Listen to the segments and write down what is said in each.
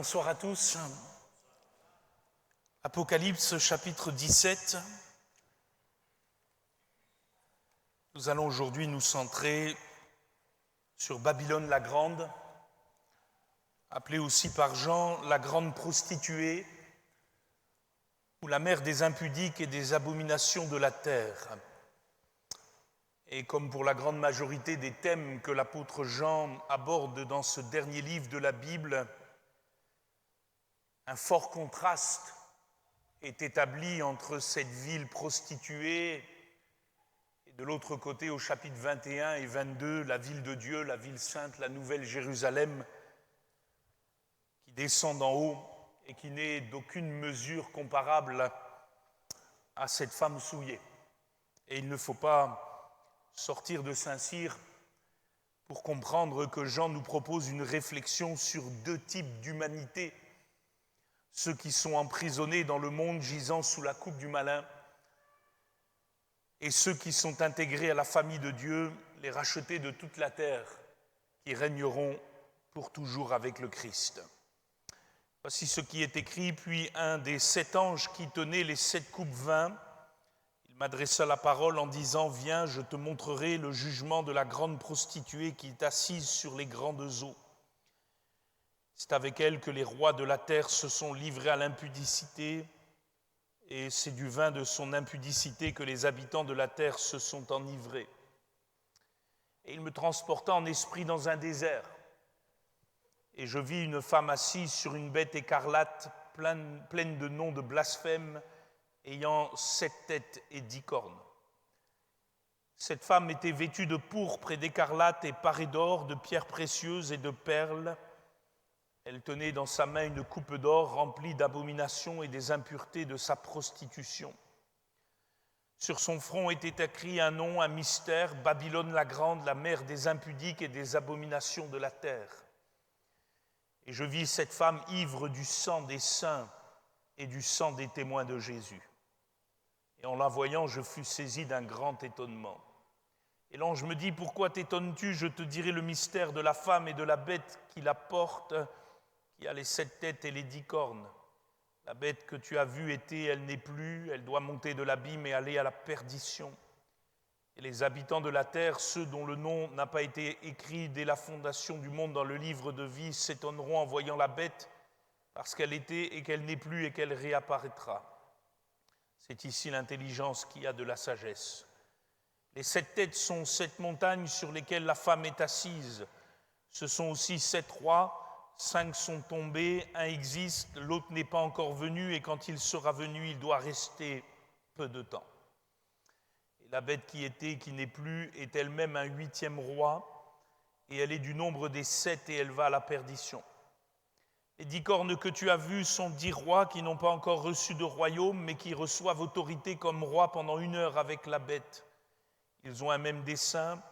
Bonsoir à tous. Apocalypse chapitre 17. Nous allons aujourd'hui nous centrer sur Babylone la Grande, appelée aussi par Jean la grande prostituée, ou la mère des impudiques et des abominations de la terre. Et comme pour la grande majorité des thèmes que l'apôtre Jean aborde dans ce dernier livre de la Bible, un fort contraste est établi entre cette ville prostituée et de l'autre côté, au chapitre 21 et 22, la ville de Dieu, la ville sainte, la nouvelle Jérusalem, qui descend d'en haut et qui n'est d'aucune mesure comparable à cette femme souillée. Et il ne faut pas sortir de Saint-Cyr pour comprendre que Jean nous propose une réflexion sur deux types d'humanité: ceux qui sont emprisonnés dans le monde gisant sous la coupe du malin, et ceux qui sont intégrés à la famille de Dieu, les rachetés de toute la terre, qui régneront pour toujours avec le Christ. Voici ce qui est écrit: puis un des 7 anges qui tenait les 7 coupes vint, il m'adressa la parole en disant: viens, je te montrerai le jugement de la grande prostituée qui est assise sur les grandes eaux. C'est avec elle que les rois de la terre se sont livrés à l'impudicité, et c'est du vin de son impudicité que les habitants de la terre se sont enivrés. Et il me transporta en esprit dans un désert, et je vis une femme assise sur une bête écarlate, pleine de noms de blasphème, ayant 7 têtes et 10 cornes. Cette femme était vêtue de pourpre et d'écarlate et parée d'or, de pierres précieuses et de perles. Elle tenait dans sa main une coupe d'or remplie d'abominations et des impuretés de sa prostitution. Sur son front était écrit un nom, un mystère: Babylone la Grande, la mère des impudiques et des abominations de la terre. Et je vis cette femme ivre du sang des saints et du sang des témoins de Jésus. Et en la voyant, je fus saisi d'un grand étonnement. Et l'ange me dit: pourquoi t'étonnes-tu? Je te dirai le mystère de la femme et de la bête qui la porte, qui a les 7 têtes et les 10 cornes. La bête que tu as vue était, elle n'est plus, elle doit monter de l'abîme et aller à la perdition. Et les habitants de la terre, ceux dont le nom n'a pas été écrit dès la fondation du monde dans le livre de vie, s'étonneront en voyant la bête, parce qu'elle était et qu'elle n'est plus et qu'elle réapparaîtra. C'est ici l'intelligence qui a de la sagesse. Les 7 têtes sont 7 montagnes sur lesquelles la femme est assise. Ce sont aussi 7 rois. 5 sont tombés, un existe, l'autre n'est pas encore venu, et quand il sera venu, il doit rester peu de temps. Et la bête qui était, qui n'est plus, est elle-même un 8e roi, et elle est du nombre des 7, et elle va à la perdition. Les 10 cornes que tu as vues sont 10 rois qui n'ont pas encore reçu de royaume, mais qui reçoivent autorité comme rois pendant 1 heure avec la bête. Ils ont un même dessein,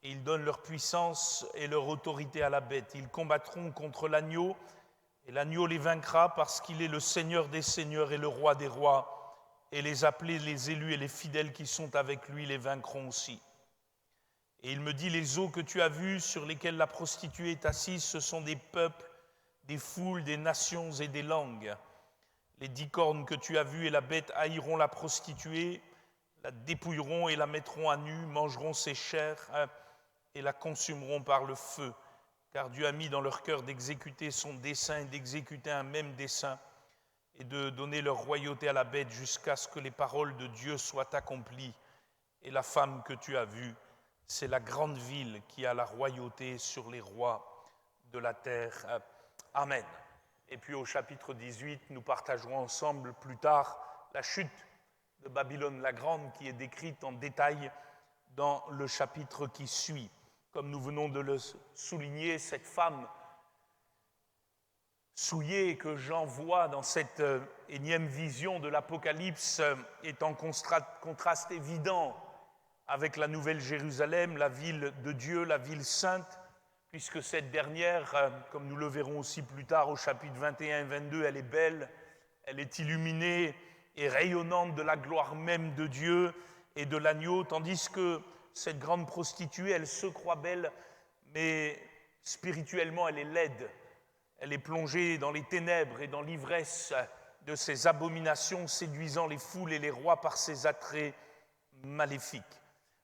et ils donnent leur puissance et leur autorité à la bête. Ils combattront contre l'agneau, et l'agneau les vaincra parce qu'il est le Seigneur des seigneurs et le roi des rois. Et les appelés, les élus et les fidèles qui sont avec lui les vaincront aussi. Et il me dit: les eaux que tu as vues sur lesquelles la prostituée est assise, ce sont des peuples, des foules, des nations et des langues. Les 10 cornes que tu as vues et la bête haïront la prostituée, la dépouilleront et la mettront à nu, mangeront ses chairs et la consumeront par le feu, car Dieu a mis dans leur cœur d'exécuter son dessein et d'exécuter un même dessein et de donner leur royauté à la bête jusqu'à ce que les paroles de Dieu soient accomplies. Et la femme que tu as vue, c'est la grande ville qui a la royauté sur les rois de la terre. Amen. Et puis au chapitre 18, nous partagerons ensemble plus tard la chute de Babylone la Grande qui est décrite en détail dans le chapitre qui suit. Comme nous venons de le souligner, cette femme souillée que Jean voit dans cette énième vision de l'Apocalypse est en contraste évident avec la nouvelle Jérusalem, la ville de Dieu, la ville sainte, puisque cette dernière, comme nous le verrons aussi plus tard au chapitre 21 et 22, elle est belle, elle est illuminée et rayonnante de la gloire même de Dieu et de l'agneau, tandis que cette grande prostituée, elle se croit belle, mais spirituellement, elle est laide. Elle est plongée dans les ténèbres et dans l'ivresse de ses abominations, séduisant les foules et les rois par ses attraits maléfiques.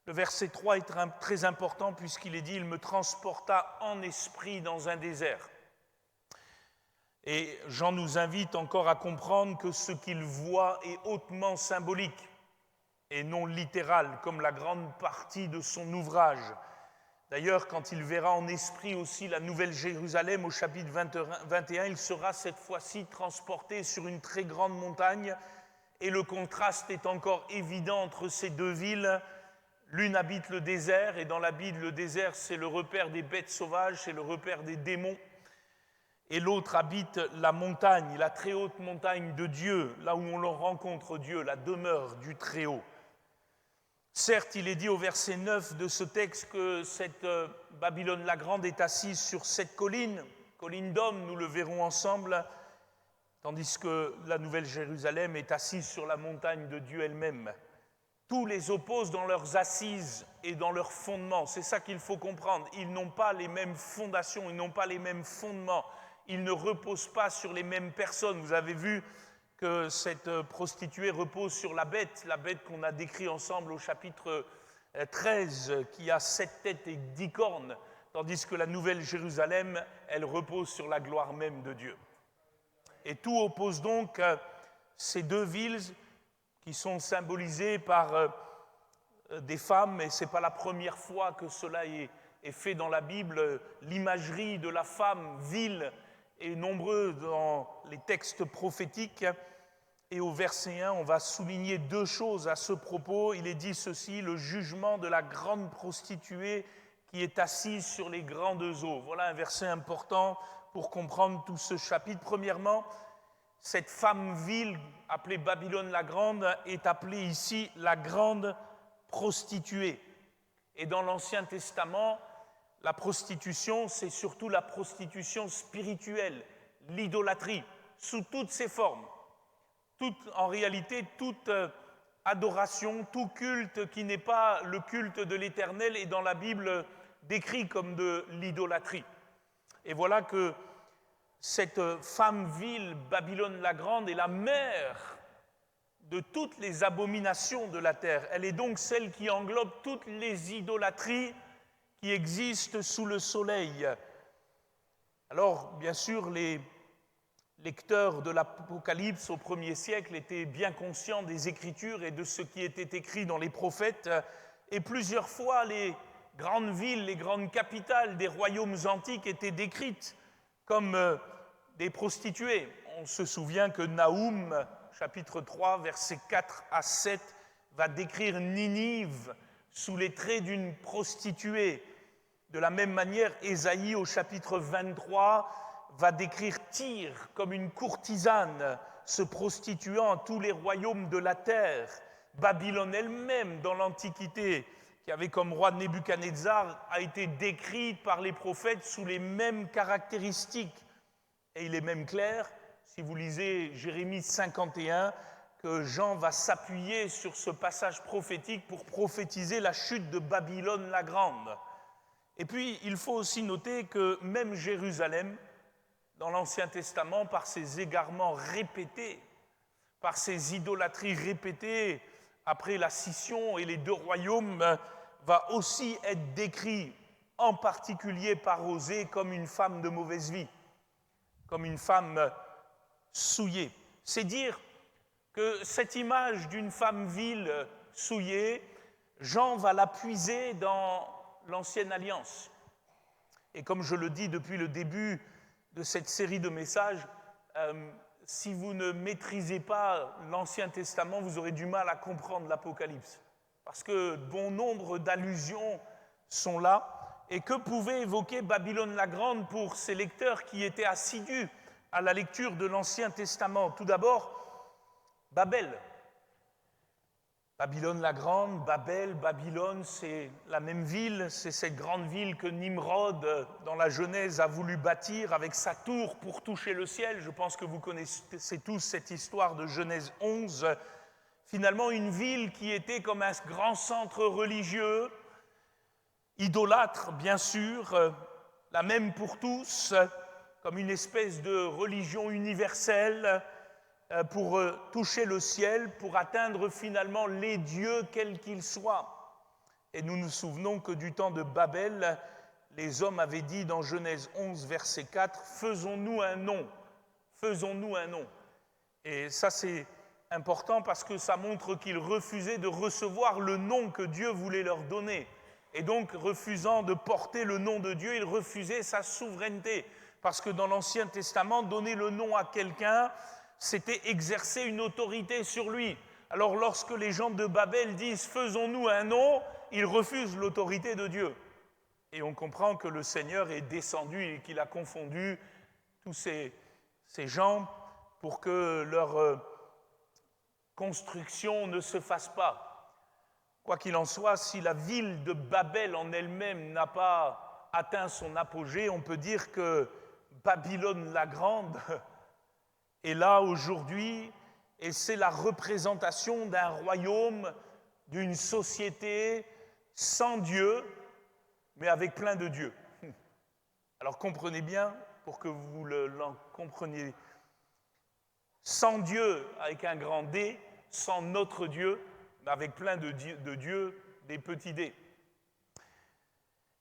Le verset 3 est très important puisqu'il est dit « Il me transporta en esprit dans un désert ». Et Jean nous invite encore à comprendre que ce qu'il voit est hautement symbolique et non littéral, comme la grande partie de son ouvrage. D'ailleurs, quand il verra en esprit aussi la Nouvelle Jérusalem au chapitre 21, il sera cette fois-ci transporté sur une très grande montagne et le contraste est encore évident entre ces deux villes. L'une habite le désert et dans la Bible, le désert, c'est le repère des bêtes sauvages, c'est le repère des démons. Et l'autre habite la montagne, la très haute montagne de Dieu, là où on rencontre Dieu, la demeure du Très-Haut. Certes, il est dit au verset 9 de ce texte que cette Babylone la Grande est assise sur cette colline d'hommes, nous le verrons ensemble, tandis que la Nouvelle Jérusalem est assise sur la montagne de Dieu elle-même. Tout les oppose dans leurs assises et dans leurs fondements. C'est ça qu'il faut comprendre. Ils n'ont pas les mêmes fondations, ils n'ont pas les mêmes fondements. Ils ne reposent pas sur les mêmes personnes. Vous avez vu que cette prostituée repose sur la bête qu'on a décrit ensemble au chapitre 13, qui a 7 têtes et 10 cornes, tandis que la Nouvelle Jérusalem, elle repose sur la gloire même de Dieu. Et tout oppose donc ces deux villes qui sont symbolisées par des femmes, et ce n'est pas la première fois que cela est fait dans la Bible. L'imagerie de la femme ville est nombreuse dans les textes prophétiques. Et au verset 1, on va souligner deux choses à ce propos. Il est dit ceci, le jugement de la grande prostituée qui est assise sur les grandes eaux. Voilà un verset important pour comprendre tout ce chapitre. Premièrement, cette femme ville appelée Babylone la Grande est appelée ici la grande prostituée. Et dans l'Ancien Testament, la prostitution, c'est surtout la prostitution spirituelle, l'idolâtrie, sous toutes ses formes. En réalité, toute adoration, tout culte qui n'est pas le culte de l'Éternel est dans la Bible décrit comme de l'idolâtrie. Et voilà que cette femme ville, Babylone la Grande, est la mère de toutes les abominations de la terre. Elle est donc celle qui englobe toutes les idolâtries qui existent sous le soleil. Alors, bien sûr, les lecteurs de l'Apocalypse au 1er siècle étaient bien conscients des Écritures et de ce qui était écrit dans les prophètes, et plusieurs fois les grandes villes, les grandes capitales des royaumes antiques étaient décrites comme des prostituées. On se souvient que Naoum, chapitre 3, versets 4 à 7, va décrire Ninive sous les traits d'une prostituée. De la même manière, Ésaïe, au chapitre 23, va décrire Tyr comme une courtisane se prostituant à tous les royaumes de la terre. Babylone elle-même, dans l'Antiquité, qui avait comme roi Nebuchadnezzar, a été décrite par les prophètes sous les mêmes caractéristiques. Et il est même clair, si vous lisez Jérémie 51, que Jean va s'appuyer sur ce passage prophétique pour prophétiser la chute de Babylone la Grande. Et puis, il faut aussi noter que même Jérusalem, dans l'Ancien Testament, par ses égarements répétés, par ses idolâtries répétées, après la scission et les deux royaumes, va aussi être décrit, en particulier par Osée, comme une femme de mauvaise vie, comme une femme souillée. C'est dire que cette image d'une femme vile, souillée, Jean va la puiser dans l'Ancienne Alliance. Et comme je le dis depuis le début de cette série de messages, si vous ne maîtrisez pas l'Ancien Testament, vous aurez du mal à comprendre l'Apocalypse. Parce que bon nombre d'allusions sont là. Et que pouvait évoquer Babylone la Grande pour ces lecteurs qui étaient assidus à la lecture de l'Ancien Testament? Tout d'abord, Babel. Babylone la Grande, Babylone, c'est la même ville, c'est cette grande ville que Nimrod, dans la Genèse, a voulu bâtir avec sa tour pour toucher le ciel. Je pense que vous connaissez tous cette histoire de Genèse 11. Finalement, une ville qui était comme un grand centre religieux, idolâtre bien sûr, la même pour tous, comme une espèce de religion universelle pour toucher le ciel, pour atteindre finalement les dieux quels qu'ils soient. Et nous nous souvenons que du temps de Babel, les hommes avaient dit dans Genèse 11, verset 4, « Faisons-nous un nom, faisons-nous un nom ». Et ça c'est important parce que ça montre qu'ils refusaient de recevoir le nom que Dieu voulait leur donner. Et donc, refusant de porter le nom de Dieu, ils refusaient sa souveraineté. Parce que dans l'Ancien Testament, donner le nom à quelqu'un, c'était exercer une autorité sur lui. Alors lorsque les gens de Babel disent « faisons-nous un nom », ils refusent l'autorité de Dieu. Et on comprend que le Seigneur est descendu et qu'il a confondu tous ces gens pour que leur construction ne se fasse pas. Quoi qu'il en soit, si la ville de Babel en elle-même n'a pas atteint son apogée, on peut dire que Babylone la Grande est là aujourd'hui et c'est la représentation d'un royaume, d'une société sans Dieu, mais avec plein de dieux. Alors comprenez bien, pour que vous l'en compreniez, sans Dieu avec un grand D, sans notre Dieu, mais avec plein de dieux, des petits D.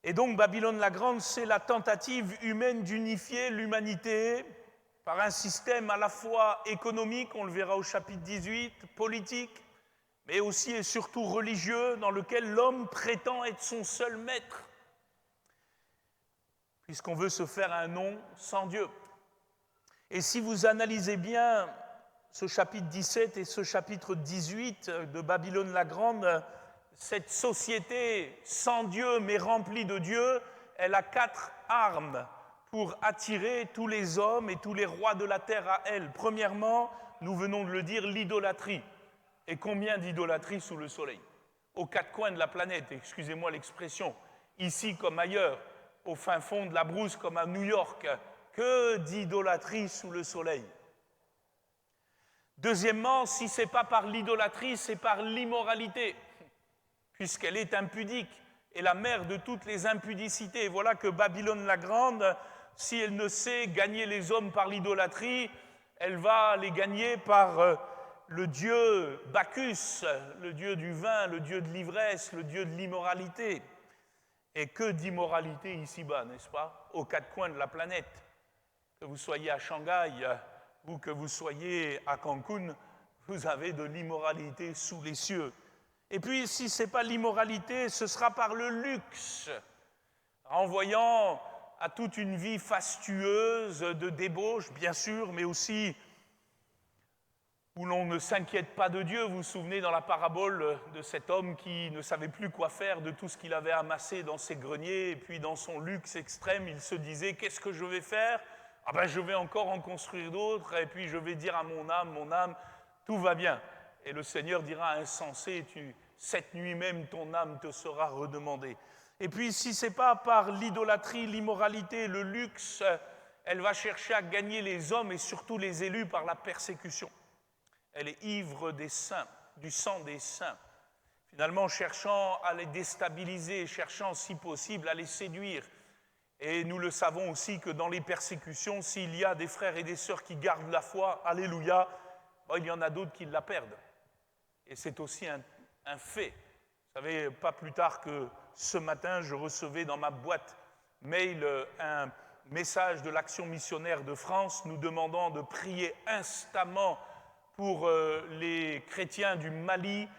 Et donc Babylone la Grande, c'est la tentative humaine d'unifier l'humanité par un système à la fois économique, on le verra au chapitre 18, politique, mais aussi et surtout religieux, dans lequel l'homme prétend être son seul maître, puisqu'on veut se faire un nom sans Dieu. Et si vous analysez bien ce chapitre 17 et ce chapitre 18 de Babylone la Grande, cette société sans Dieu mais remplie de Dieu, elle a 4 armes pour attirer tous les hommes et tous les rois de la terre à elle. Premièrement, nous venons de le dire, l'idolâtrie. Et combien d'idolâtries sous le soleil? Aux 4 coins de la planète, excusez-moi l'expression, ici comme ailleurs, au fin fond de la brousse comme à New York, que d'idolâtrie sous le soleil. Deuxièmement, si ce n'est pas par l'idolâtrie, c'est par l'immoralité, puisqu'elle est impudique et la mère de toutes les impudicités. Et voilà que Babylone la Grande, si elle ne sait gagner les hommes par l'idolâtrie, elle va les gagner par le dieu Bacchus, le dieu du vin, le dieu de l'ivresse, le dieu de l'immoralité. Et que d'immoralité ici-bas, n'est-ce pas? Aux 4 coins de la planète. Que vous soyez à Shanghai ou que vous soyez à Cancun, vous avez de l'immoralité sous les cieux. Et puis, si ce n'est pas l'immoralité, ce sera par le luxe, renvoyant à toute une vie fastueuse de débauche, bien sûr, mais aussi où l'on ne s'inquiète pas de Dieu. Vous vous souvenez dans la parabole de cet homme qui ne savait plus quoi faire de tout ce qu'il avait amassé dans ses greniers, et puis dans son luxe extrême, il se disait « qu'est-ce que je vais faire ? Ah ben je vais encore en construire d'autres, et puis je vais dire à mon âme, tout va bien. » Et le Seigneur dira « insensé, cette nuit même ton âme te sera redemandée. » Et puis si ce n'est pas par l'idolâtrie, l'immoralité, le luxe, elle va chercher à gagner les hommes et surtout les élus par la persécution. Elle est ivre des saints, du sang des saints, finalement cherchant à les déstabiliser, cherchant si possible à les séduire. Et nous le savons aussi que dans les persécutions, s'il y a des frères et des sœurs qui gardent la foi, alléluia, il y en a d'autres qui la perdent. Et c'est aussi un fait. Vous savez, pas plus tard que ce matin, je recevais dans ma boîte mail un message de l'Action missionnaire de France nous demandant de prier instamment pour les chrétiens du Mali,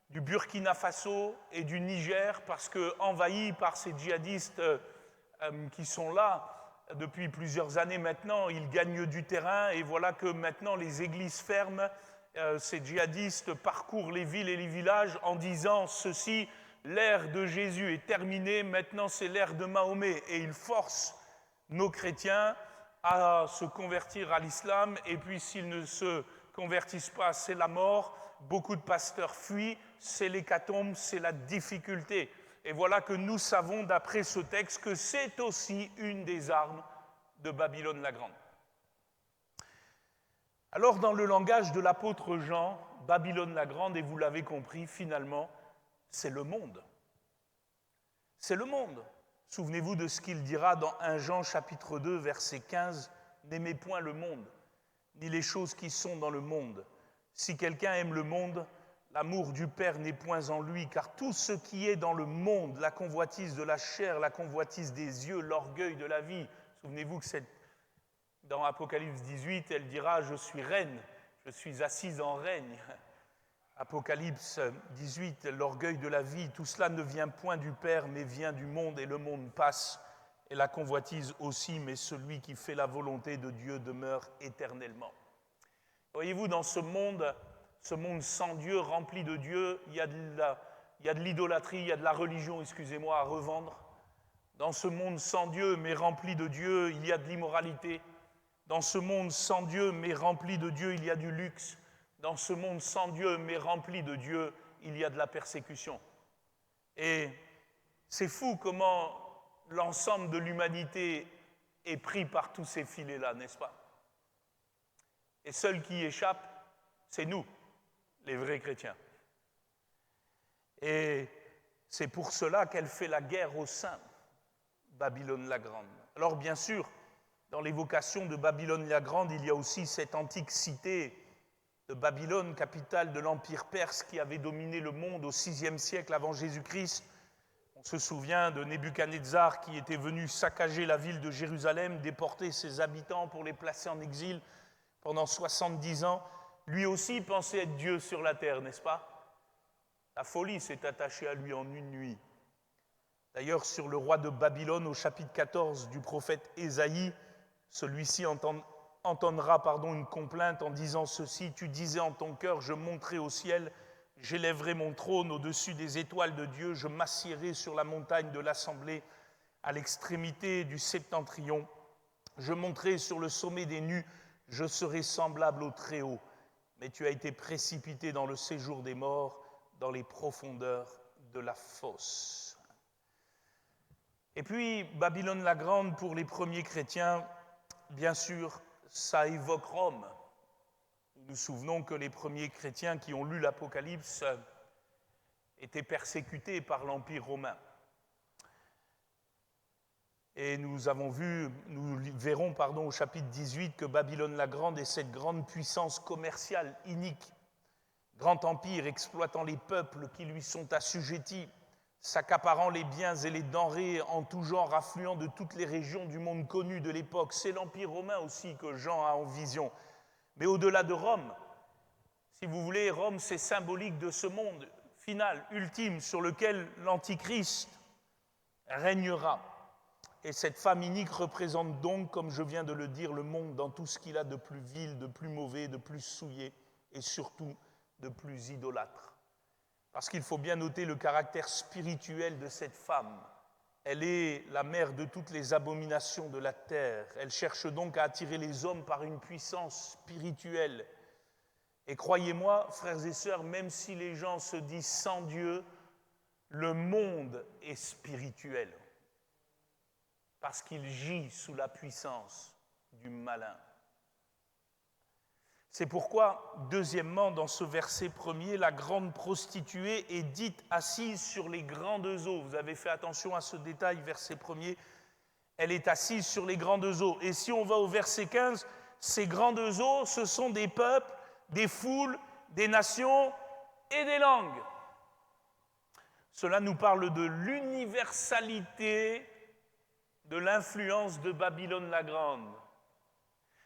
du Burkina Faso et du Niger, parce qu'envahis par ces djihadistes qui sont là depuis plusieurs années maintenant, ils gagnent du terrain et voilà que maintenant les églises ferment, ces djihadistes parcourent les villes et les villages en disant ceci, l'ère de Jésus est terminée, maintenant c'est l'ère de Mahomet, et ils forcent nos chrétiens à se convertir à l'islam, et puis s'ils ne se convertissent pas, c'est la mort. Beaucoup de pasteurs fuient, c'est l'hécatombe, c'est la difficulté. Et voilà que nous savons, d'après ce texte, que c'est aussi une des armes de Babylone la Grande. Alors, dans le langage de l'apôtre Jean, Babylone la Grande, et vous l'avez compris, finalement, c'est le monde. C'est le monde. Souvenez-vous de ce qu'il dira dans 1 Jean chapitre 2, verset 15, « N'aimez point le monde, ni les choses qui sont dans le monde. Si quelqu'un aime le monde, l'amour du Père n'est point en lui, car tout ce qui est dans le monde, la convoitise de la chair, la convoitise des yeux, l'orgueil de la vie. » Souvenez-vous que dans Apocalypse 18, elle dira « Je suis reine, je suis assise en règne ». Apocalypse 18, l'orgueil de la vie, tout cela ne vient point du Père, mais vient du monde, et le monde passe, et la convoitise aussi, mais celui qui fait la volonté de Dieu demeure éternellement. Voyez-vous, dans ce monde sans Dieu, rempli de Dieu, il y a de l'idolâtrie, il y a de la religion, excusez-moi, à revendre. Dans ce monde sans Dieu, mais rempli de Dieu, il y a de l'immoralité. Dans ce monde sans Dieu, mais rempli de Dieu, il y a du luxe. Dans ce monde sans Dieu, mais rempli de Dieu, il y a de la persécution. Et c'est fou comment l'ensemble de l'humanité est pris par tous ces filets-là, n'est-ce pas? Et seul qui échappe, c'est nous, les vrais chrétiens. Et c'est pour cela qu'elle fait la guerre aux saints, Babylone la Grande. Alors bien sûr, dans l'évocation de Babylone la Grande, il y a aussi cette antique cité de Babylone, capitale de l'Empire perse qui avait dominé le monde au VIe siècle avant Jésus-Christ. On se souvient de Nebuchadnezzar qui était venu saccager la ville de Jérusalem, déporter ses habitants pour les placer en exil pendant 70 ans. Lui aussi pensait être Dieu sur la terre, n'est-ce pas? La folie s'est attachée à lui en une nuit. D'ailleurs, sur le roi de Babylone, au chapitre 14 du prophète Ésaïe, celui-ci entendra une complainte en disant ceci: « Tu disais en ton cœur, je monterai au ciel, j'élèverai mon trône au-dessus des étoiles de Dieu, je m'assiérai sur la montagne de l'assemblée, à l'extrémité du septentrion. Je monterai sur le sommet des nues, je serai semblable au Très-Haut. Mais tu as été précipité dans le séjour des morts, dans les profondeurs de la fosse. » Et puis, Babylone la Grande, pour les premiers chrétiens, bien sûr, ça évoque Rome. Nous nous souvenons que les premiers chrétiens qui ont lu l'Apocalypse étaient persécutés par l'Empire romain. Et nous verrons au chapitre 18 que Babylone la Grande est cette grande puissance commerciale inique, grand empire exploitant les peuples qui lui sont assujettis, s'accaparant les biens et les denrées en tout genre affluant de toutes les régions du monde connu de l'époque. C'est l'Empire romain aussi que Jean a en vision. Mais au-delà de Rome, si vous voulez, Rome, c'est symbolique de ce monde final, ultime, sur lequel l'Antichrist régnera. Et cette femme inique représente donc, comme je viens de le dire, le monde dans tout ce qu'il a de plus vil, de plus mauvais, de plus souillé et surtout de plus idolâtre. Parce qu'il faut bien noter le caractère spirituel de cette femme. Elle est la mère de toutes les abominations de la terre. Elle cherche donc à attirer les hommes par une puissance spirituelle. Et croyez-moi, frères et sœurs, même si les gens se disent sans Dieu, le monde est spirituel. Parce qu'il gît sous la puissance du malin. C'est pourquoi, deuxièmement, dans ce verset premier, la grande prostituée est dite assise sur les grandes eaux. Vous avez fait attention à ce détail, verset premier. Elle est assise sur les grandes eaux. Et si on va au verset 15, ces grandes eaux, ce sont des peuples, des foules, des nations et des langues. Cela nous parle de l'universalité de l'influence de Babylone la Grande.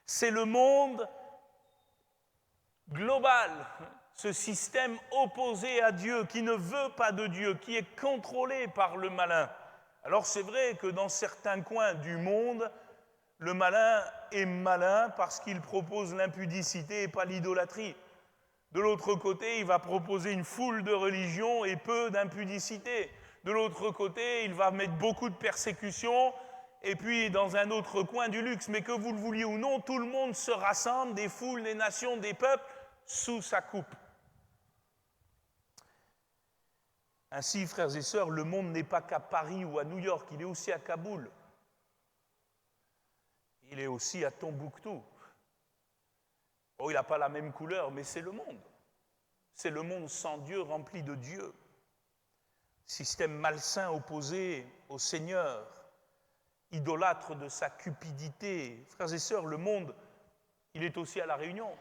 C'est le monde global, ce système opposé à Dieu, qui ne veut pas de Dieu, qui est contrôlé par le malin. Alors c'est vrai que dans certains coins du monde, le malin est malin parce qu'il propose l'impudicité et pas l'idolâtrie. De l'autre côté, il va proposer une foule de religions et peu d'impudicité. De l'autre côté, il va mettre beaucoup de persécutions et puis dans un autre coin du luxe. Mais que vous le vouliez ou non, tout le monde se rassemble, des foules, des nations, des peuples, sous sa coupe. Ainsi, frères et sœurs, le monde n'est pas qu'à Paris ou à New York, il est aussi à Kaboul. Il est aussi à Tombouctou. Oh, il n'a pas la même couleur, mais c'est le monde. C'est le monde sans Dieu, rempli de Dieu. système malsain opposé au Seigneur, idolâtre de sa cupidité. Frères et sœurs, le monde, il est aussi à La Réunion.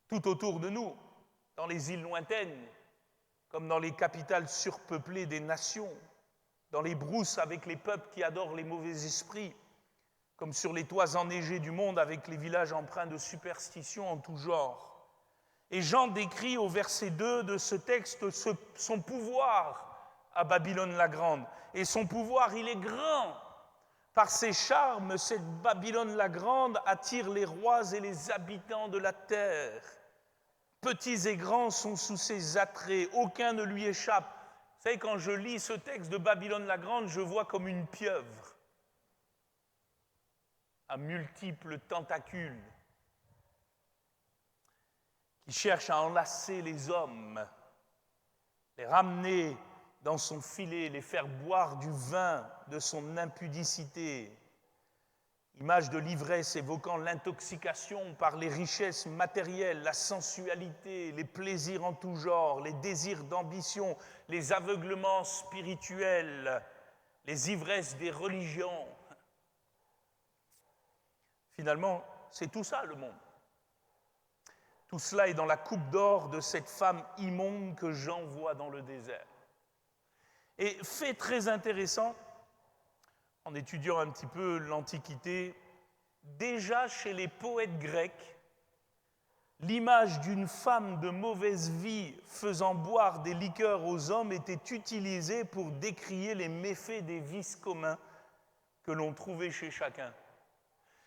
Tout autour de nous, dans les îles lointaines, comme dans les capitales surpeuplées des nations, dans les brousses avec les peuples qui adorent les mauvais esprits, comme sur les toits enneigés du monde avec les villages empreints de superstitions en tout genre. Et Jean décrit au verset 2 de ce texte son pouvoir à Babylone la Grande. Et son pouvoir, il est grand. Par ses charmes, cette Babylone la Grande attire les rois et les habitants de la terre. Petits et grands sont sous ses attraits, aucun ne lui échappe. Vous savez, quand je lis ce texte de Babylone la Grande, je vois comme une pieuvre à multiples tentacules qui cherche à enlacer les hommes, les ramener dans son filet, les faire boire du vin de son impudicité. Image de l'ivresse évoquant l'intoxication par les richesses matérielles, la sensualité, les plaisirs en tout genre, les désirs d'ambition, les aveuglements spirituels, les ivresses des religions. Finalement, c'est tout ça le monde. Tout cela est dans la coupe d'or de cette femme immonde que Jean voit dans le désert. Et fait très intéressant, en étudiant un petit peu l'Antiquité, déjà chez les poètes grecs, l'image d'une femme de mauvaise vie faisant boire des liqueurs aux hommes était utilisée pour décrier les méfaits des vices communs que l'on trouvait chez chacun.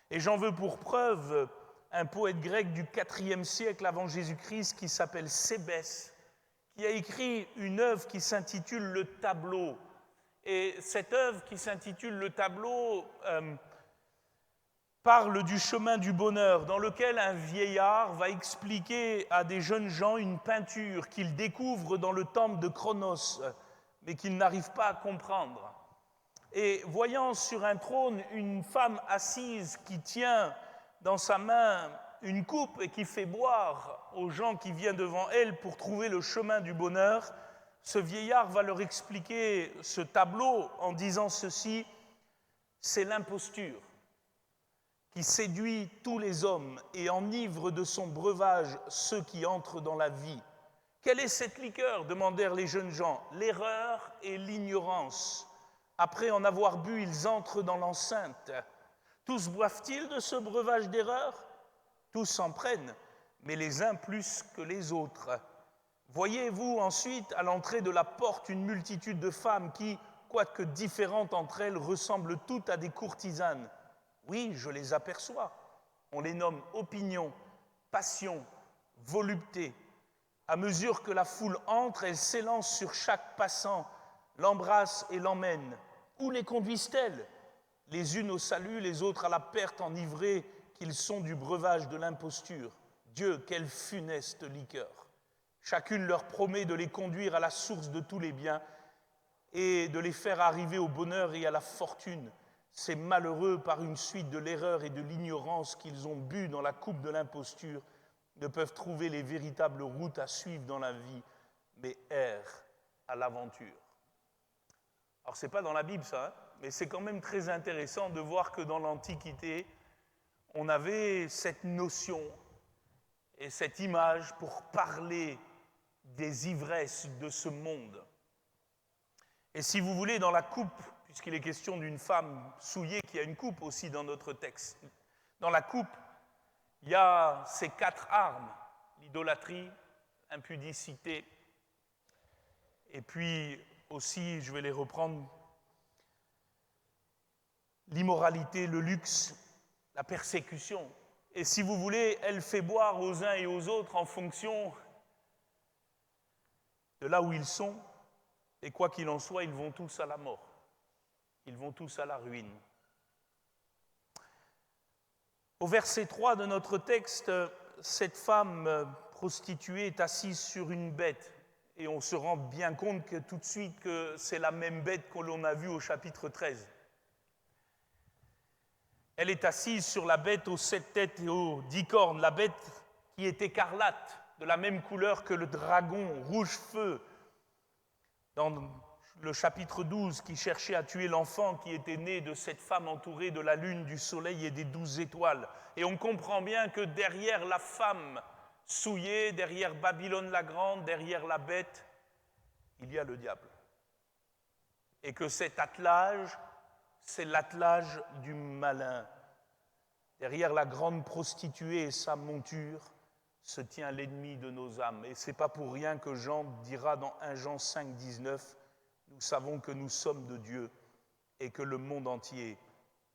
Et j'en veux pour preuve un poète grec du IVe siècle avant Jésus-Christ qui s'appelle Cébès, qui a écrit une œuvre qui s'intitule « Le tableau ». Et cette œuvre qui s'intitule « Le tableau » parle du chemin du bonheur, dans lequel un vieillard va expliquer à des jeunes gens une peinture qu'il découvre dans le temple de Cronos, mais qu'il n'arrive pas à comprendre. Et voyant sur un trône une femme assise qui tient dans sa main une coupe et qui fait boire aux gens qui viennent devant elle pour trouver le chemin du bonheur, ce vieillard va leur expliquer ce tableau en disant ceci: c'est l'imposture qui séduit tous les hommes et enivre de son breuvage ceux qui entrent dans la vie. Quelle est cette liqueur ? Demandèrent les jeunes gens. L'erreur et l'ignorance. Après en avoir bu, ils entrent dans l'enceinte. Tous boivent-ils de ce breuvage d'erreur ? Tous s'en prennent, mais les uns plus que les autres. Voyez-vous ensuite à l'entrée de la porte une multitude de femmes qui, quoique différentes entre elles, ressemblent toutes à des courtisanes. Oui, je les aperçois. On les nomme opinion, passion, volupté. À mesure que la foule entre, elles s'élancent sur chaque passant, l'embrassent et l'emmènent. Où les conduisent-elles ? Les unes au salut, les autres à la perte, enivrées qu'ils sont du breuvage de l'imposture. Dieu, quelle funeste liqueur! Chacune leur promet de les conduire à la source de tous les biens et de les faire arriver au bonheur et à la fortune. Ces malheureux, par une suite de l'erreur et de l'ignorance qu'ils ont bu dans la coupe de l'imposture, ne peuvent trouver les véritables routes à suivre dans la vie, mais errent à l'aventure. Alors, ce n'est pas dans la Bible, ça, hein, mais c'est quand même très intéressant de voir que dans l'Antiquité, on avait cette notion et cette image pour parler des ivresses de ce monde. Et si vous voulez, dans la coupe, puisqu'il est question d'une femme souillée qui a une coupe aussi dans notre texte, dans la coupe, il y a ces 4 armes, l'idolâtrie, l'impudicité, et puis aussi, je vais les reprendre, l'immoralité, le luxe, la persécution. Et si vous voulez, elle fait boire aux uns et aux autres en fonction de là où ils sont, et quoi qu'il en soit, ils vont tous à la mort. Ils vont tous à la ruine. Au verset 3 de notre texte, cette femme prostituée est assise sur une bête. Et on se rend bien compte que tout de suite que c'est la même bête que l'on a vue au chapitre 13. Elle est assise sur la bête aux 7 têtes et aux 10 cornes, la bête qui est écarlate, de la même couleur que le dragon, rouge feu, dans le chapitre 12, qui cherchait à tuer l'enfant qui était né de cette femme entourée de la lune, du soleil et des 12 étoiles. Et on comprend bien que derrière la femme souillée, derrière Babylone la grande, derrière la bête, il y a le diable. Et que cet attelage, c'est l'attelage du malin. Derrière la grande prostituée et sa monture se tient l'ennemi de nos âmes. Et ce n'est pas pour rien que Jean dira dans 1 Jean 5, 19, nous savons que nous sommes de Dieu et que le monde entier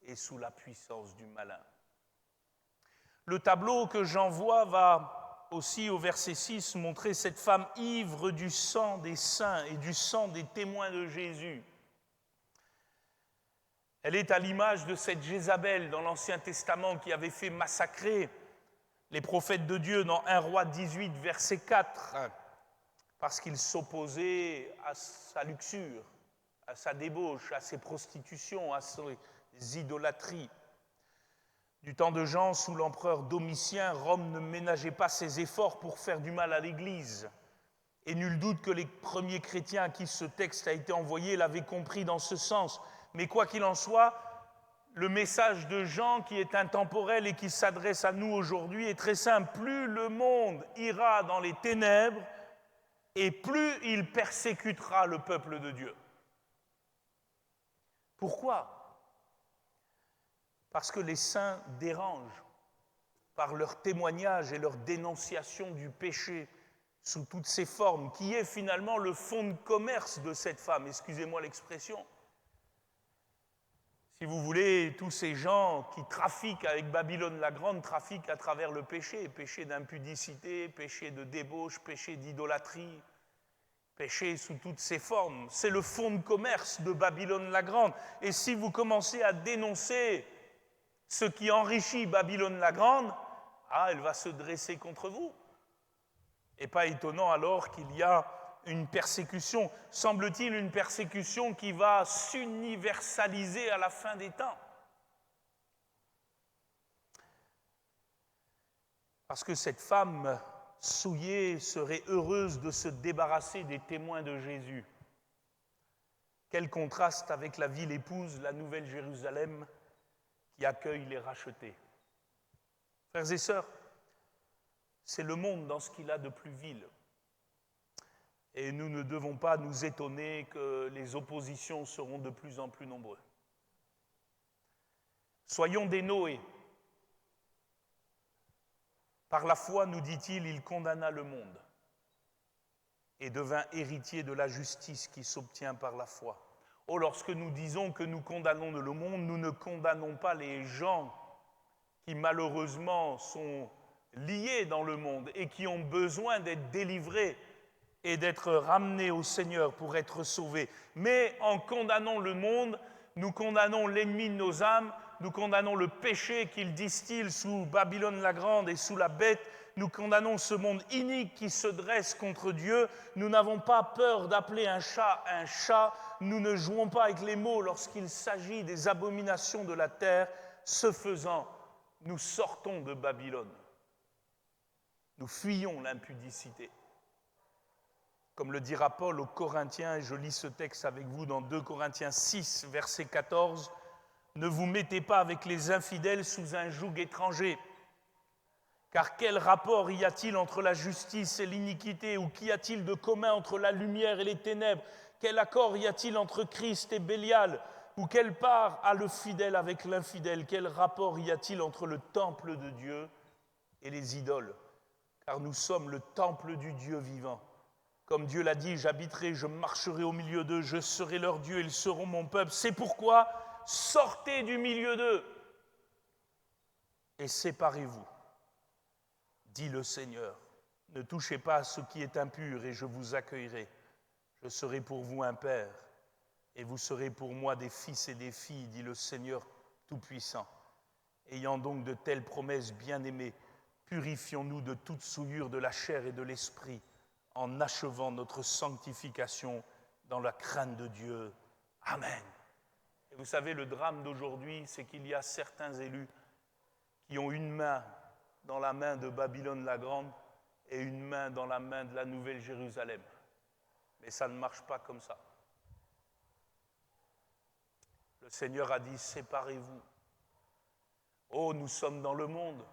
est sous la puissance du malin. Le tableau que Jean voit va aussi au verset 6 montrer cette femme ivre du sang des saints et du sang des témoins de Jésus. Elle est à l'image de cette Jézabel dans l'Ancien Testament qui avait fait massacrer les prophètes de Dieu dans 1 Roi 18, verset 4, parce qu'ils s'opposaient à sa luxure, à sa débauche, à ses prostitutions, à ses idolâtries. Du temps de Jean, sous l'empereur Domitien, Rome ne ménageait pas ses efforts pour faire du mal à l'Église. Et nul doute que les premiers chrétiens à qui ce texte a été envoyé l'avaient compris dans ce sens. Mais quoi qu'il en soit, le message de Jean, qui est intemporel et qui s'adresse à nous aujourd'hui, est très simple. Plus le monde ira dans les ténèbres, et plus il persécutera le peuple de Dieu. Pourquoi ? Parce que les saints dérangent par leur témoignage et leur dénonciation du péché sous toutes ses formes, qui est finalement le fonds de commerce de cette femme, excusez-moi l'expression. Si vous voulez, tous ces gens qui trafiquent avec Babylone la Grande trafiquent à travers le péché, péché d'impudicité, péché de débauche, péché d'idolâtrie, péché sous toutes ses formes. C'est le fonds de commerce de Babylone la Grande. Et si vous commencez à dénoncer ce qui enrichit Babylone la Grande, elle va se dresser contre vous. Et pas étonnant alors qu'il y a une persécution, semble-t-il une persécution qui va s'universaliser à la fin des temps. Parce que cette femme souillée serait heureuse de se débarrasser des témoins de Jésus. Quel contraste avec la ville épouse, la Nouvelle Jérusalem, qui accueille les rachetés. Frères et sœurs, c'est le monde dans ce qu'il a de plus vil. Et nous ne devons pas nous étonner que les oppositions seront de plus en plus nombreuses. Soyons des Noé. Par la foi, nous dit-il, il condamna le monde et devint héritier de la justice qui s'obtient par la foi. Oh, lorsque nous disons que nous condamnons le monde, nous ne condamnons pas les gens qui malheureusement sont liés dans le monde et qui ont besoin d'être délivrés et d'être ramenés au Seigneur pour être sauvés. Mais en condamnant le monde, nous condamnons l'ennemi de nos âmes, nous condamnons le péché qu'il distille sous Babylone la Grande et sous la bête, nous condamnons ce monde inique qui se dresse contre Dieu. Nous n'avons pas peur d'appeler un chat, nous ne jouons pas avec les mots lorsqu'il s'agit des abominations de la terre. Ce faisant, nous sortons de Babylone. Nous fuyons l'impudicité. Comme le dira Paul aux Corinthiens, et je lis ce texte avec vous dans 2 Corinthiens 6, verset 14, « Ne vous mettez pas avec les infidèles sous un joug étranger, car quel rapport y a-t-il entre la justice et l'iniquité, ou qu'y a-t-il de commun entre la lumière et les ténèbres? Quel accord y a-t-il entre Christ et Bélial? Ou quelle part a le fidèle avec l'infidèle? Quel rapport y a-t-il entre le temple de Dieu et les idoles? Car nous sommes le temple du Dieu vivant. Comme Dieu l'a dit, j'habiterai, je marcherai au milieu d'eux, je serai leur Dieu, ils seront mon peuple. C'est pourquoi, sortez du milieu d'eux et séparez-vous, dit le Seigneur. Ne touchez pas à ce qui est impur et je vous accueillerai. Je serai pour vous un père et vous serez pour moi des fils et des filles, dit le Seigneur Tout-Puissant. Ayant donc de telles promesses bien-aimées, purifions-nous de toute souillure de la chair et de l'esprit, en achevant notre sanctification dans la crainte de Dieu. Amen. Et vous savez, le drame d'aujourd'hui, c'est qu'il y a certains élus qui ont une main dans la main de Babylone la Grande et une main dans la main de la Nouvelle Jérusalem. Mais ça ne marche pas comme ça. Le Seigneur a dit, séparez-vous. Oh, nous sommes dans le monde,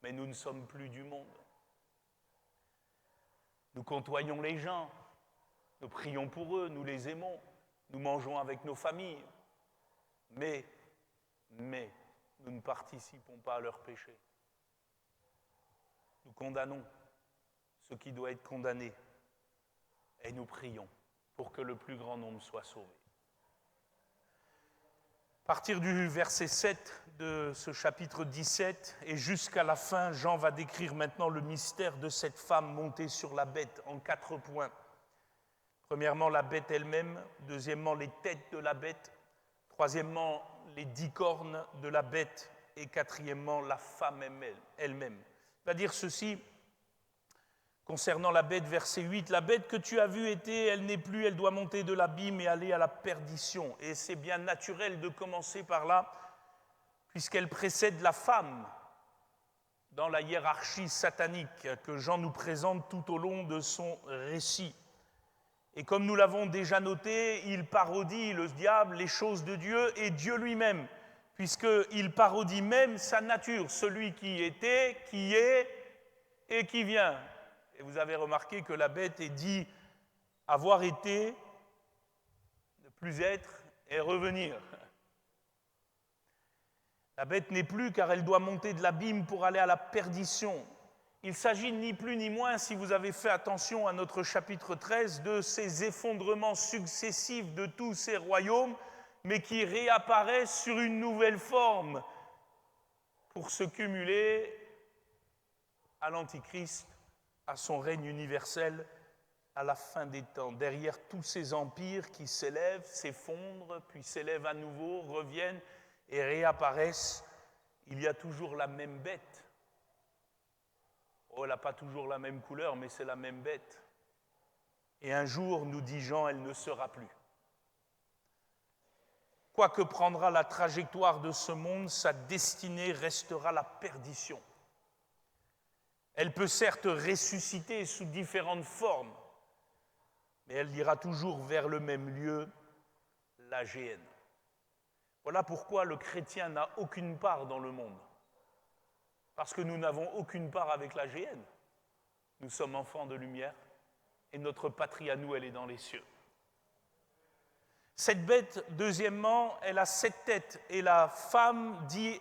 mais nous ne sommes plus du monde. Nous côtoyons les gens, nous prions pour eux, nous les aimons, nous mangeons avec nos familles, mais nous ne participons pas à leurs péchés. Nous condamnons ce qui doit être condamné et nous prions pour que le plus grand nombre soit sauvé. À partir du verset 7 de ce chapitre 17 et jusqu'à la fin, Jean va décrire maintenant le mystère de cette femme montée sur la bête en 4 points. Premièrement, la bête elle-même. Deuxièmement, les têtes de la bête. Troisièmement, les 10 cornes de la bête. Et quatrièmement, la femme elle-même. Il va dire ceci concernant la bête, verset 8. La bête que tu as vue était, elle n'est plus, elle doit monter de l'abîme et aller à la perdition. Et c'est bien naturel de commencer par là, puisqu'elle précède la femme dans la hiérarchie satanique que Jean nous présente tout au long de son récit. Et comme nous l'avons déjà noté, il parodie, le diable, les choses de Dieu et Dieu lui-même, puisqu'il parodie même sa nature, celui qui était, qui est et qui vient. Et vous avez remarqué que la bête est dit avoir été, ne plus être et revenir. La bête n'est plus car elle doit monter de l'abîme pour aller à la perdition. Il s'agit ni plus ni moins, si vous avez fait attention à notre chapitre 13, de ces effondrements successifs de tous ces royaumes, mais qui réapparaissent sur une nouvelle forme pour se cumuler à l'Antichrist, à son règne universel, à la fin des temps. Derrière tous ces empires qui s'élèvent, s'effondrent, puis s'élèvent à nouveau, reviennent et réapparaissent, il y a toujours la même bête. Oh, elle n'a pas toujours la même couleur, mais c'est la même bête. Et un jour, nous dit Jean, elle ne sera plus. Quoi que prendra la trajectoire de ce monde, sa destinée restera la perdition. Elle peut certes ressusciter sous différentes formes, mais elle ira toujours vers le même lieu, la géhenne. Voilà pourquoi le chrétien n'a aucune part dans le monde. Parce que nous n'avons aucune part avec la géhenne. Nous sommes enfants de lumière et notre patrie à nous, elle est dans les cieux. Cette bête, deuxièmement, elle a 7 têtes et la femme dit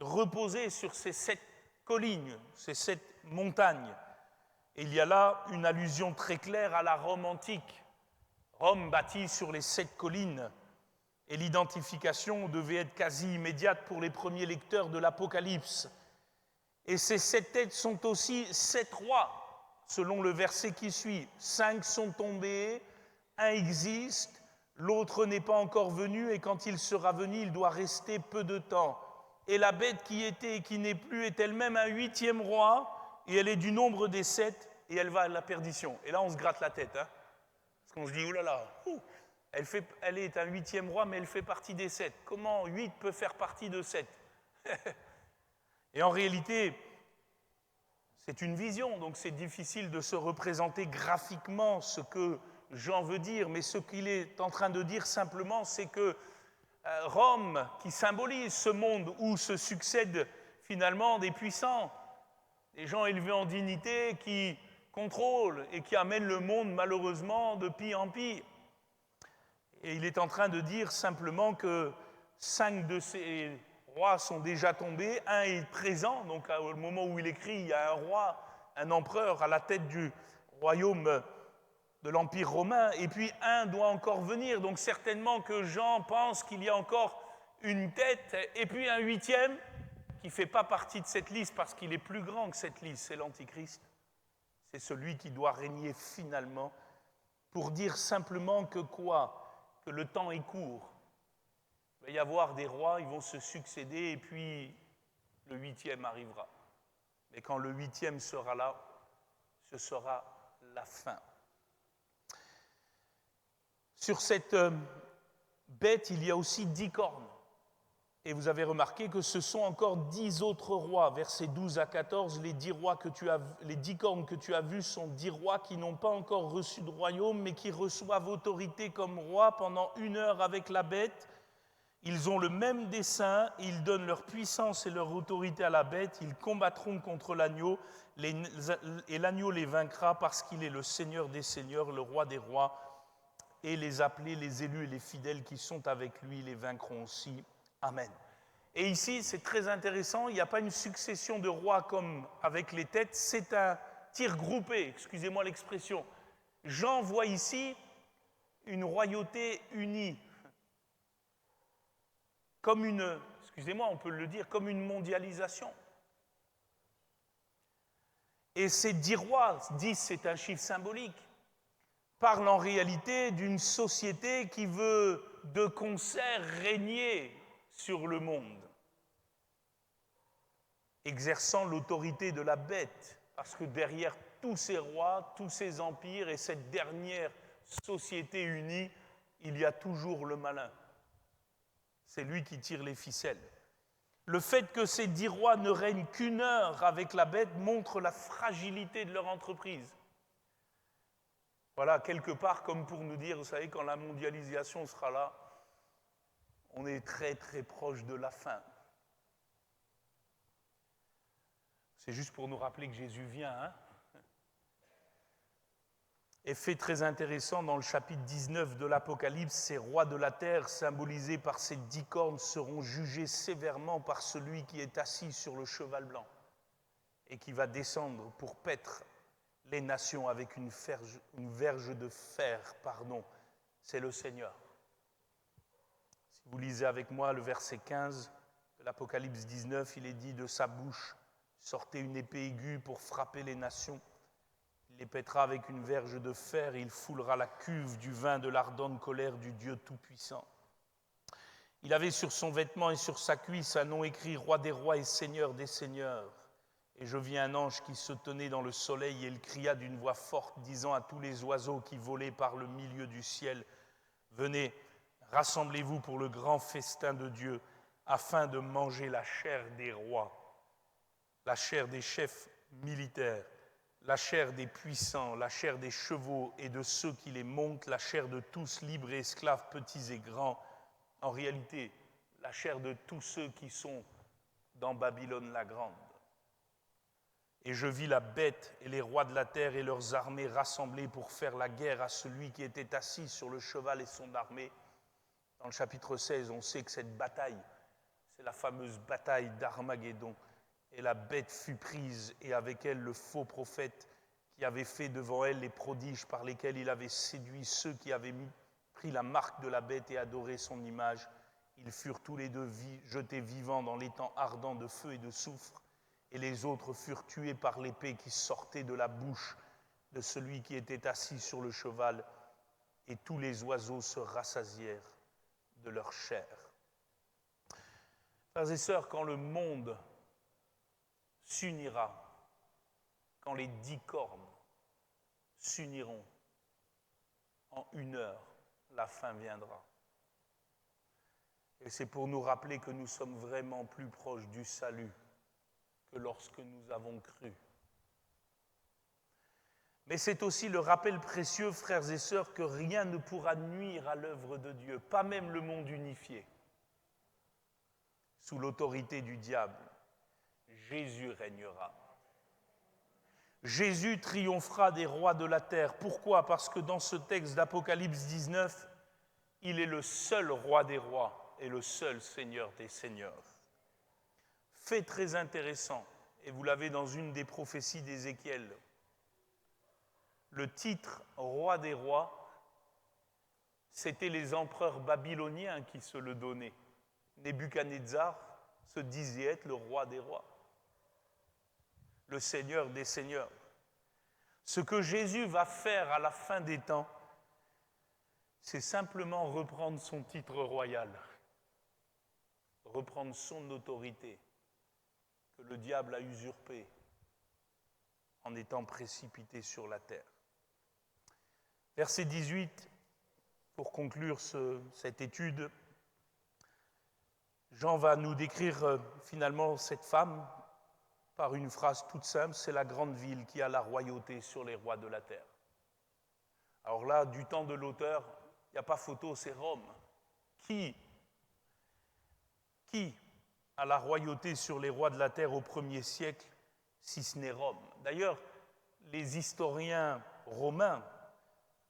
reposer sur ces 7 collines, ces 7 montagnes. Et il y a là une allusion très claire à la Rome antique. Rome bâtie sur les 7 collines. Et l'identification devait être quasi immédiate pour les premiers lecteurs de l'Apocalypse. Et ces 7 têtes sont aussi 7 rois, selon le verset qui suit. 5 sont tombés, un existe, l'autre n'est pas encore venu, et quand il sera venu, il doit rester peu de temps. Et la bête qui était et qui n'est plus est elle-même un 8e roi, et elle est du nombre des 7, et elle va à la perdition. Et là, on se gratte la tête, hein, parce qu'on se dit, oulala, elle est un 8e roi, mais elle fait partie des 7. Comment 8 peut faire partie de 7? Et en réalité, c'est une vision, donc c'est difficile de se représenter graphiquement ce que Jean veut dire, mais ce qu'il est en train de dire simplement, c'est que Rome, qui symbolise ce monde où se succèdent finalement des puissants, des gens élevés en dignité qui contrôlent et qui amènent le monde malheureusement de pire en pire. Et il est en train de dire simplement que 5 de ces rois sont déjà tombés, un est présent, donc au moment où il écrit, il y a un roi, un empereur à la tête du royaume de l'Empire romain, et puis un doit encore venir, donc certainement que Jean pense qu'il y a encore une tête, et puis un 8e qui ne fait pas partie de cette liste parce qu'il est plus grand que cette liste, c'est l'Antichrist. C'est celui qui doit régner finalement, pour dire simplement que quoi? Que le temps est court. Il va y avoir des rois, ils vont se succéder, et puis le 8e arrivera. Mais quand le 8e sera là, ce sera la fin. Sur cette bête, il y a aussi 10 cornes. Et vous avez remarqué que ce sont encore 10 autres rois, versets 12 à 14, les 10 cornes que tu as vues sont 10 rois qui n'ont pas encore reçu de royaume, mais qui reçoivent autorité comme rois pendant 1 heure avec la bête. Ils ont le même dessein, ils donnent leur puissance et leur autorité à la bête, ils combattront contre l'agneau, et l'agneau les vaincra parce qu'il est le Seigneur des seigneurs, le roi des rois, et les appelés, les élus et les fidèles qui sont avec lui les vaincront aussi. Amen. Et ici, c'est très intéressant, il n'y a pas une succession de rois comme avec les têtes, c'est un tir groupé, excusez-moi l'expression. Jean voit ici une royauté unie, comme une, excusez-moi, on peut le dire, comme une mondialisation. Et ces 10 rois, 10 c'est un chiffre symbolique, parlent en réalité d'une société qui veut de concert régner sur le monde, exerçant l'autorité de la bête, parce que derrière tous ces rois, tous ces empires et cette dernière société unie, il y a toujours le malin. C'est lui qui tire les ficelles. Le fait que ces 10 rois ne règnent qu'1 heure avec la bête montre la fragilité de leur entreprise. Voilà, quelque part comme pour nous dire, vous savez, quand la mondialisation sera là, on est très très proche de la fin. C'est juste pour nous rappeler que Jésus vient. Hein. Et fait très intéressant, dans le chapitre 19 de l'Apocalypse, ces rois de la terre, symbolisés par ces 10 cornes, seront jugés sévèrement par celui qui est assis sur le cheval blanc et qui va descendre pour paître les nations avec une verge de fer. C'est le Seigneur. Si vous lisez avec moi le verset 15 de l'Apocalypse 19, il est dit de sa bouche sortait une épée aiguë pour frapper les nations. Il les pètera avec une verge de fer et il foulera la cuve du vin de l'ardente colère du Dieu Tout-Puissant. Il avait sur son vêtement et sur sa cuisse un nom écrit « Roi des rois et Seigneur des seigneurs ». Et je vis un ange qui se tenait dans le soleil et il cria d'une voix forte, disant à tous les oiseaux qui volaient par le milieu du ciel, « Venez, rassemblez-vous pour le grand festin de Dieu, afin de manger la chair des rois, la chair des chefs militaires, la chair des puissants, la chair des chevaux et de ceux qui les montent, la chair de tous, libres et esclaves, petits et grands. » En réalité, la chair de tous ceux qui sont dans Babylone la Grande. Et je vis la bête et les rois de la terre et leurs armées rassemblés pour faire la guerre à celui qui était assis sur le cheval et son armée. Dans le chapitre 16, on sait que cette bataille, c'est la fameuse bataille d'Armageddon. Et la bête fut prise, et avec elle le faux prophète qui avait fait devant elle les prodiges par lesquels il avait séduit ceux qui avaient pris la marque de la bête et adoré son image. Ils furent tous les deux jetés vivants dans l'étang ardent de feu et de soufre, et les autres furent tués par l'épée qui sortait de la bouche de celui qui était assis sur le cheval, et tous les oiseaux se rassasièrent de leur chair. Frères et sœurs, quand le monde s'unira, quand les 10 cornes s'uniront, en 1 heure, la fin viendra. Et c'est pour nous rappeler que nous sommes vraiment plus proches du salut que lorsque nous avons cru. Mais c'est aussi le rappel précieux, frères et sœurs, que rien ne pourra nuire à l'œuvre de Dieu, pas même le monde unifié. Sous l'autorité du diable, Jésus régnera. Jésus triomphera des rois de la terre. Pourquoi ? Parce que dans ce texte d'Apocalypse 19, il est le seul roi des rois et le seul Seigneur des seigneurs. Fait très intéressant, et vous l'avez dans une des prophéties d'Ézéchiel. Le titre « Roi des rois », c'était les empereurs babyloniens qui se le donnaient. Nebuchadnezzar se disait être le roi des rois, le Seigneur des seigneurs. Ce que Jésus va faire à la fin des temps, c'est simplement reprendre son titre royal, reprendre son autorité que le diable a usurpée en étant précipité sur la terre. Verset 18, pour conclure cette étude. Jean va nous décrire finalement cette femme par une phrase toute simple, c'est la grande ville qui a la royauté sur les rois de la terre. Alors là, du temps de l'auteur, il n'y a pas photo, c'est Rome. Qui a la royauté sur les rois de la terre au 1er siècle, si ce n'est Rome? D'ailleurs, les historiens romains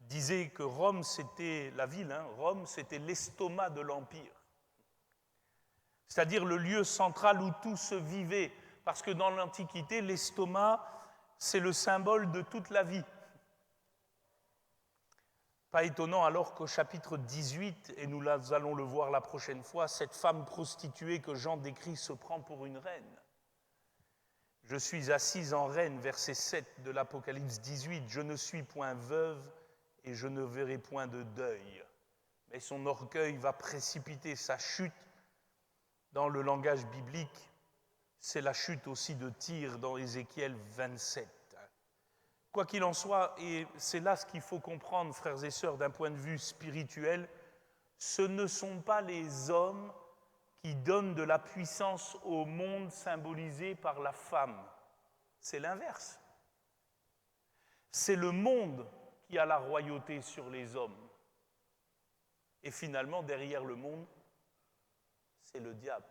disaient que Rome, c'était la ville, Rome, c'était l'estomac de l'Empire. C'est-à-dire le lieu central où tout se vivait. Parce que dans l'Antiquité, l'estomac, c'est le symbole de toute la vie. Pas étonnant alors qu'au chapitre 18, et nous allons le voir la prochaine fois, cette femme prostituée que Jean décrit se prend pour une reine. Je suis assise en reine, verset 7 de l'Apocalypse 18. Je ne suis point veuve et je ne verrai point de deuil. Mais son orgueil va précipiter sa chute. Dans le langage biblique, c'est la chute aussi de Tyr dans Ézéchiel 27. Quoi qu'il en soit, et c'est là ce qu'il faut comprendre, frères et sœurs, d'un point de vue spirituel, ce ne sont pas les hommes qui donnent de la puissance au monde symbolisé par la femme. C'est l'inverse. C'est le monde qui a la royauté sur les hommes. Et finalement, derrière le monde, c'est le diable.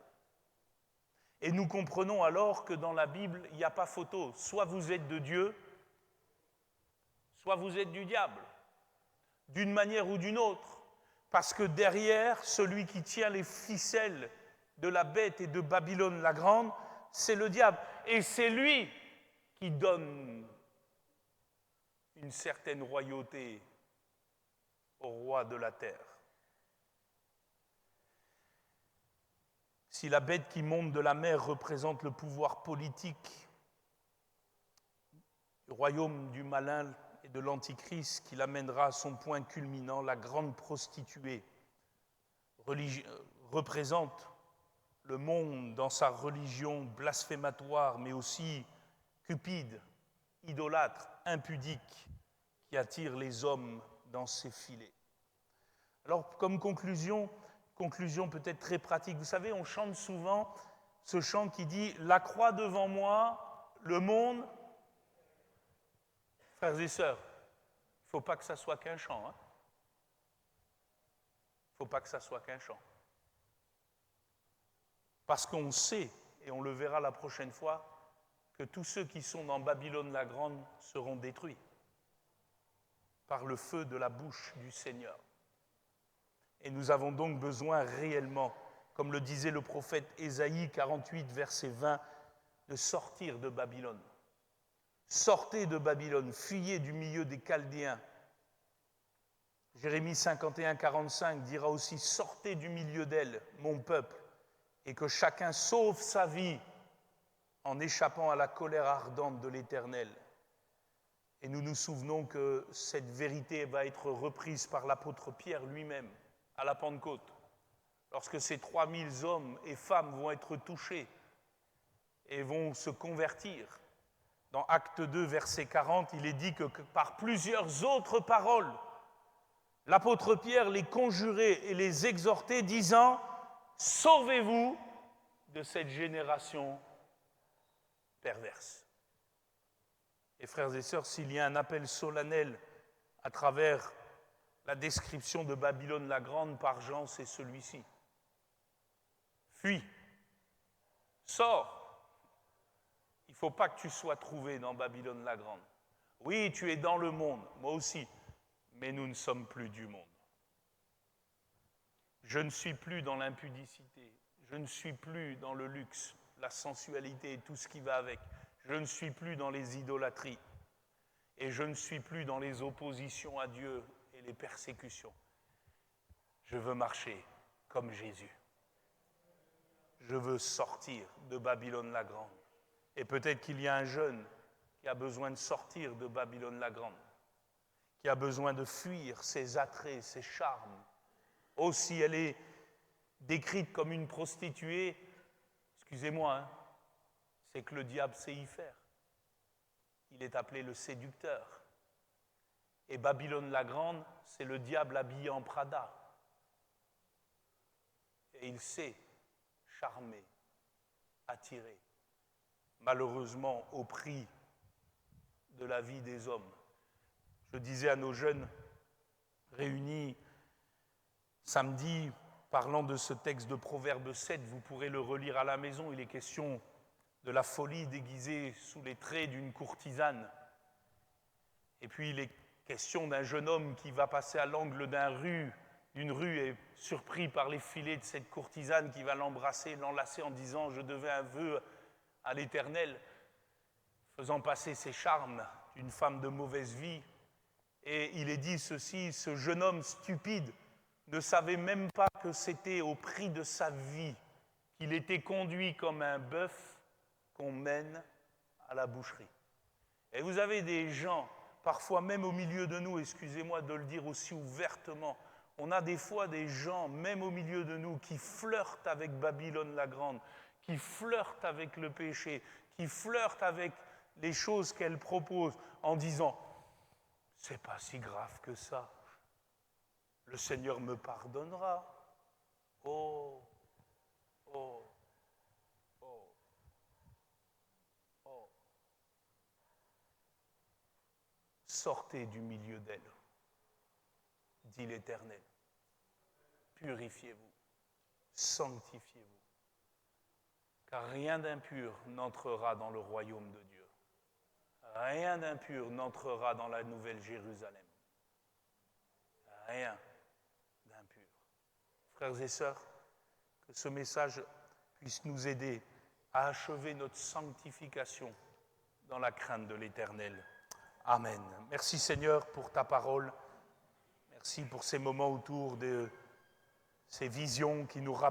Et nous comprenons alors que dans la Bible, il n'y a pas photo. Soit vous êtes de Dieu, soit vous êtes du diable, d'une manière ou d'une autre. Parce que derrière, celui qui tient les ficelles de la bête et de Babylone la grande, c'est le diable. Et c'est lui qui donne une certaine royauté au roi de la terre. Si la bête qui monte de la mer représente le pouvoir politique du royaume du malin et de l'antichrist qui l'amènera à son point culminant, la grande prostituée représente le monde dans sa religion blasphématoire, mais aussi cupide, idolâtre, impudique, qui attire les hommes dans ses filets. Alors, comme conclusion peut-être très pratique, vous savez, on chante souvent ce chant qui dit « La croix devant moi, le monde ». Frères et sœurs, il ne faut pas que ça soit qu'un chant. Il ne faut pas que ça soit qu'un chant. Parce qu'on sait, et on le verra la prochaine fois, que tous ceux qui sont dans Babylone la Grande seront détruits par le feu de la bouche du Seigneur. Et nous avons donc besoin réellement, comme le disait le prophète Ésaïe 48, verset 20, de sortir de Babylone. Sortez de Babylone, fuyez du milieu des Chaldéens. Jérémie 51, 45 dira aussi « Sortez du milieu d'elle, mon peuple, et que chacun sauve sa vie en échappant à la colère ardente de l'Éternel. » Et nous nous souvenons que cette vérité va être reprise par l'apôtre Pierre lui-même à la Pentecôte, lorsque ces 3000 hommes et femmes vont être touchés et vont se convertir. Dans Acte 2, verset 40, il est dit que par plusieurs autres paroles, l'apôtre Pierre les conjurait et les exhortait, disant « Sauvez-vous de cette génération perverse. » Et frères et sœurs, s'il y a un appel solennel à travers la description de Babylone la Grande par Jean, c'est celui-ci. Fuis, sors. Il ne faut pas que tu sois trouvé dans Babylone la Grande. Oui, tu es dans le monde, moi aussi, mais nous ne sommes plus du monde. Je ne suis plus dans l'impudicité, je ne suis plus dans le luxe, la sensualité et tout ce qui va avec. Je ne suis plus dans les idolâtries et je ne suis plus dans les oppositions à Dieu et les persécutions. Je veux marcher comme Jésus. Je veux sortir de Babylone la Grande. Et peut-être qu'il y a un jeune qui a besoin de sortir de Babylone la Grande, qui a besoin de fuir ses attraits, ses charmes. Oh, si elle est décrite comme une prostituée, excusez-moi, c'est que le diable sait y faire. Il est appelé le séducteur. Et Babylone la Grande, c'est le diable habillé en Prada. Et il sait charmé, attiré, malheureusement au prix de la vie des hommes. Je disais à nos jeunes réunis samedi, parlant de ce texte de Proverbe 7, vous pourrez le relire à la maison, il est question de la folie déguisée sous les traits d'une courtisane. Et puis il est question d'un jeune homme qui va passer à l'angle d'une rue et surpris par les filets de cette courtisane qui va l'enlacer en disant « Je devais un vœu à l'Éternel », faisant passer ses charmes d'une femme de mauvaise vie. Et il est dit ceci, ce jeune homme stupide ne savait même pas que c'était au prix de sa vie qu'il était conduit comme un bœuf qu'on mène à la boucherie. Et vous avez des gens, parfois même au milieu de nous, excusez-moi de le dire aussi ouvertement, on a des fois des gens, même au milieu de nous, qui flirtent avec Babylone la Grande, qui flirtent avec le péché, qui flirtent avec les choses qu'elle propose en disant « c'est pas si grave que ça, le Seigneur me pardonnera. Oh, oh, oh, oh. » Sortez du milieu d'elle, dit l'Éternel. Purifiez-vous, sanctifiez-vous, car rien d'impur n'entrera dans le royaume de Dieu. Rien d'impur n'entrera dans la nouvelle Jérusalem. Rien d'impur. Frères et sœurs, que ce message puisse nous aider à achever notre sanctification dans la crainte de l'Éternel. Amen. Merci Seigneur pour ta parole. Merci pour ces moments autour de ces visions qui nous rappellent